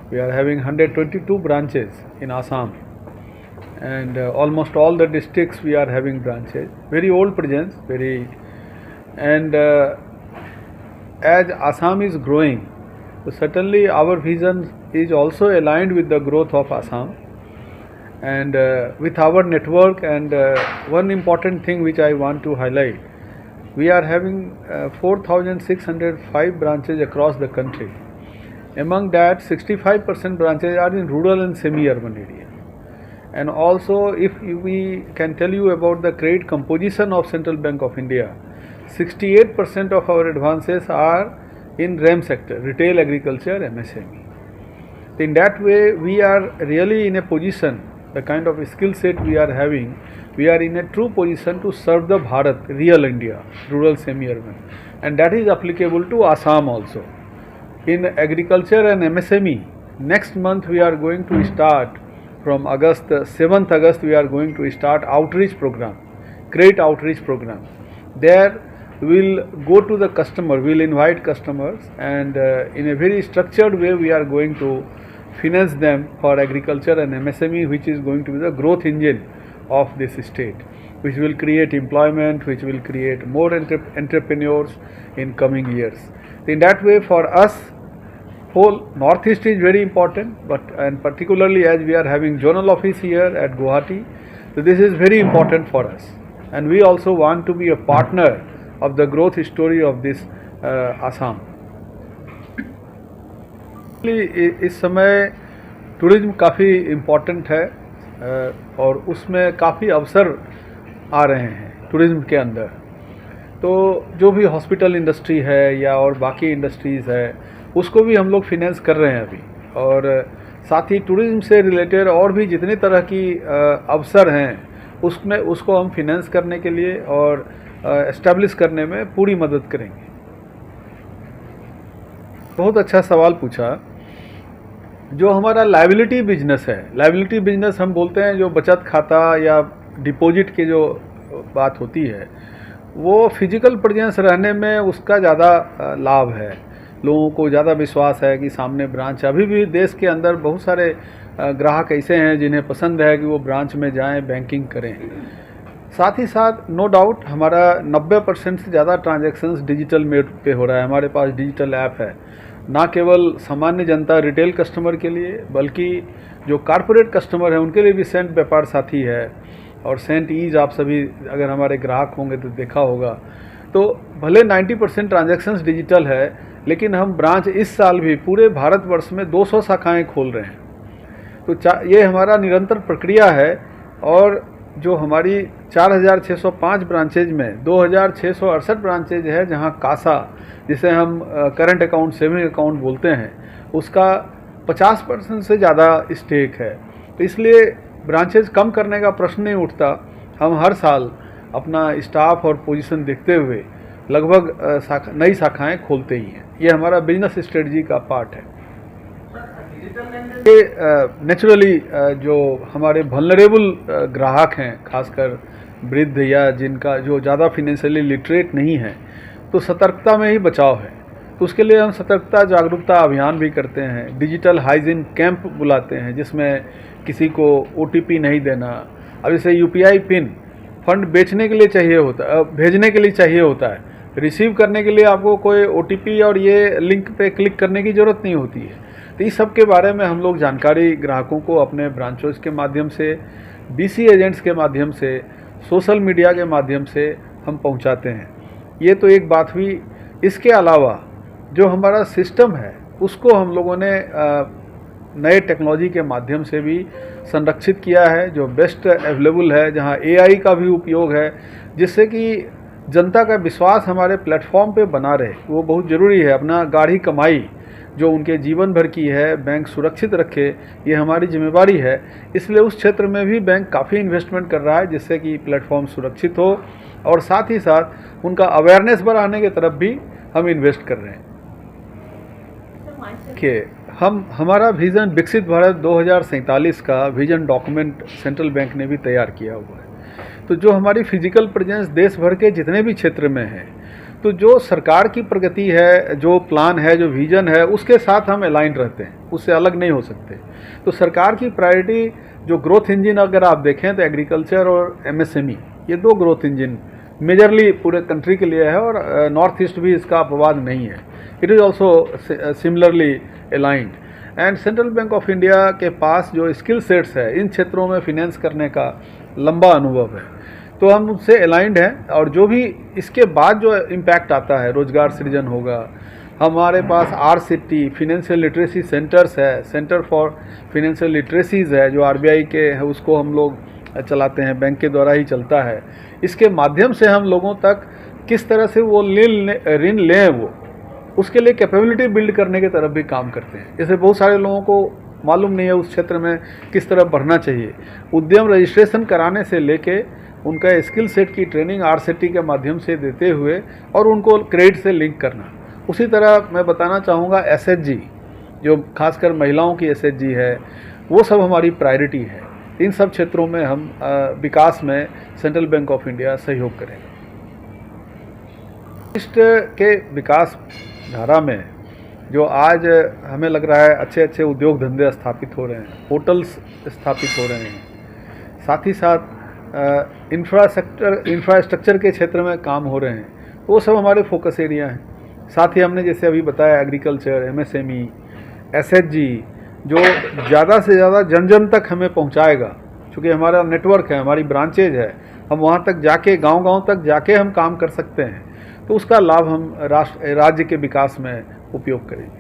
We are having 122 branches in Assam, and almost all the districts we are having branches. Very old presence, and as Assam is growing, so certainly our vision is also aligned with the growth of Assam and with our network. And one important thing which I want to highlight, we are having 4,605 branches across the country. Among that, 65% branches are in rural and semi-urban area. And also, if we can tell you about the credit composition of Central Bank of India, 68% of our advances are in RAM sector, retail, agriculture, MSME. In that way, we are really in a position, the kind of skill set we are having, we are in a true position to serve the Bharat, real India, rural, semi-urban. And that is applicable to Assam also. In agriculture and MSME, next month we are going to start from August, 7th August, we are going to start outreach program, great outreach program. There we will go to the customer, we will invite customers, and in a very structured way we are going to finance them for agriculture and MSME, which is going to be the growth engine of this state, which will create employment, which will create more entrepreneurs in coming years. In that way, for us, whole Northeast is very important, and particularly as we are having zonal office here at Guwahati, so this is very important for us, and we also want to be a partner of the growth story of this Assam. इस समय tourism काफ़ी important है और उसमें काफ़ी अवसर आ रहे हैं टूरिज्म के अंदर। तो जो भी हॉस्पिटल इंडस्ट्री है या और बाकी इंडस्ट्रीज़ है, उसको भी हम लोग फिनेंस कर रहे हैं अभी, और साथ ही टूरिज्म से रिलेटेड और भी जितने तरह की अवसर हैं उसमें उसको हम फिनेंस करने के लिए और एस्टैब्लिश करने में पूरी मदद करेंगे। बहुत अच्छा सवाल पूछा। जो हमारा लायबिलिटी बिजनेस है, लायबिलिटी बिजनेस हम बोलते हैं, जो बचत खाता या डिपॉजिट की जो बात होती है, वो फिजिकल प्रेजेंस रहने में उसका ज़्यादा लाभ है। लोगों को ज़्यादा विश्वास है कि सामने ब्रांच, अभी भी देश के अंदर बहुत सारे ग्राहक ऐसे हैं जिन्हें पसंद है कि वो ब्रांच में जाएं, बैंकिंग करें। साथ ही साथ नो डाउट हमारा 90% से ज़्यादा ट्रांजैक्शंस डिजिटल मोड पे हो रहा है। हमारे पास डिजिटल ऐप है, ना केवल सामान्य जनता रिटेल कस्टमर के लिए, बल्कि जो कॉर्पोरेट कस्टमर है उनके लिए भी सेंट व्यापार साथी है, और सेंट ईज आप सभी अगर हमारे ग्राहक होंगे तो देखा होगा। तो भले 90% ट्रांजैक्शंस डिजिटल है, लेकिन हम ब्रांच इस साल भी पूरे भारतवर्ष में 200 शाखाएँ खोल रहे हैं। तो ये हमारा निरंतर प्रक्रिया है, और जो हमारी 4,605 ब्रांचेज में 2,668 ब्रांचेज है जहां कासा, जिसे हम करंट अकाउंट, सेविंग अकाउंट बोलते हैं, उसका 50% से ज़्यादा स्टेक है। तो इसलिए ब्रांचेज कम करने का प्रश्न नहीं उठता। हम हर साल अपना स्टाफ और पोजीशन देखते हुए लगभग नई शाखाएं खोलते ही हैं। ये हमारा बिजनेस स्ट्रेटजी का पार्ट है। ये नेचुरली जो हमारे वल्नरेबल ग्राहक हैं, खासकर वृद्ध या जिनका जो ज़्यादा फिनेंशियली लिटरेट नहीं है, तो सतर्कता में ही बचाव है। तो उसके लिए हम सतर्कता जागरूकता अभियान भी करते हैं, डिजिटल हाइजीन कैंप बुलाते हैं, जिसमें किसी को OTP नहीं देना। अब जैसे UPI पिन फंड बेचने के लिए चाहिए होता है, भेजने के लिए चाहिए होता है, रिसीव करने के लिए आपको कोई OTP और ये लिंक पे क्लिक करने की ज़रूरत नहीं होती है। तो इस सब के बारे में हम लोग जानकारी ग्राहकों को अपने ब्रांचों के माध्यम से, BC एजेंट्स के माध्यम से, सोशल मीडिया के माध्यम से हम पहुंचाते हैं। ये तो एक बात हुई। इसके अलावा जो हमारा सिस्टम है उसको हम लोगों ने नए टेक्नोलॉजी के माध्यम से भी संरक्षित किया है, जो बेस्ट अवेलेबल है, जहां AI का भी उपयोग है, जिससे कि जनता का विश्वास हमारे प्लेटफॉर्म पे बना रहे। वो बहुत ज़रूरी है। अपना गाढ़ी कमाई जो उनके जीवन भर की है, बैंक सुरक्षित रखे, ये हमारी जिम्मेवारी है। इसलिए उस क्षेत्र में भी बैंक काफ़ी इन्वेस्टमेंट कर रहा है, जिससे कि प्लेटफॉर्म सुरक्षित हो, और साथ ही साथ उनका अवेयरनेस बढ़ाने की तरफ भी हम इन्वेस्ट कर रहे हैं। देखिए, हमारा विज़न विकसित भारत 2047 का विज़न डॉक्यूमेंट सेंट्रल बैंक ने भी तैयार किया हुआ है। तो जो हमारी फिजिकल प्रेजेंस देश भर के जितने भी क्षेत्र में है, तो जो सरकार की प्रगति है, जो प्लान है, जो विजन है, उसके साथ हम अलाइंड रहते हैं, उससे अलग नहीं हो सकते। तो सरकार की प्रायोरिटी जो ग्रोथ इंजन अगर आप देखें तो एग्रीकल्चर और एमएसएमई, ये दो ग्रोथ इंजन मेजरली पूरे कंट्री के लिए है, और नॉर्थ ईस्ट भी इसका अपवाद नहीं है। It is also similarly aligned. And central bank of India के पास जो स्किल सेट्स है इन क्षेत्रों में फिनेंस करने का लंबा अनुभव है, तो हम उससे अलाइंड हैं। और जो भी इसके बाद जो इम्पैक्ट आता है, रोजगार सृजन होगा, हमारे पास RCT फिनेंशियल लिटरेसी सेंटर्स है, सेंटर फॉर फिनेंशियल लिटरेसीज है जो RBI के है, उसको हम लोग चलाते हैं, बैंक के द्वारा ही चलता है। इसके माध्यम से हम लोगों तक किस तरह से वो ऋण लें, वो उसके लिए कैपेबिलिटी बिल्ड करने की तरफ भी काम करते हैं। जैसे बहुत सारे लोगों को मालूम नहीं है उस क्षेत्र में किस तरह बढ़ना चाहिए। उद्यम रजिस्ट्रेशन कराने से लेके उनका स्किल सेट की ट्रेनिंग RCT के माध्यम से देते हुए और उनको क्रेडिट से लिंक करना। उसी तरह मैं बताना चाहूँगा SHG, जो खासकर महिलाओं की SHG है, वो सब हमारी प्रायोरिटी है। इन सब क्षेत्रों में हम विकास में सेंट्रल बैंक ऑफ इंडिया सहयोग करेगा। ईस्ट के विकास धारा में जो आज हमें लग रहा है अच्छे अच्छे उद्योग धंधे स्थापित हो रहे हैं, होटल्स स्थापित हो रहे हैं, साथ ही साथ इंफ्रास्ट्रक्चर के क्षेत्र में काम हो रहे हैं, वो सब हमारे फोकस एरिया हैं। साथ ही हमने जैसे अभी बताया एग्रीकल्चर, MSME, SHG जो ज़्यादा से ज़्यादा जन जन तक हमें पहुंचाएगा, क्योंकि हमारा नेटवर्क है, हमारी ब्रांचेज है, हम वहां तक जाके गांव-गांव तक जाके हम काम कर सकते हैं, तो उसका लाभ हम राज्य के विकास में उपयोग करेंगे।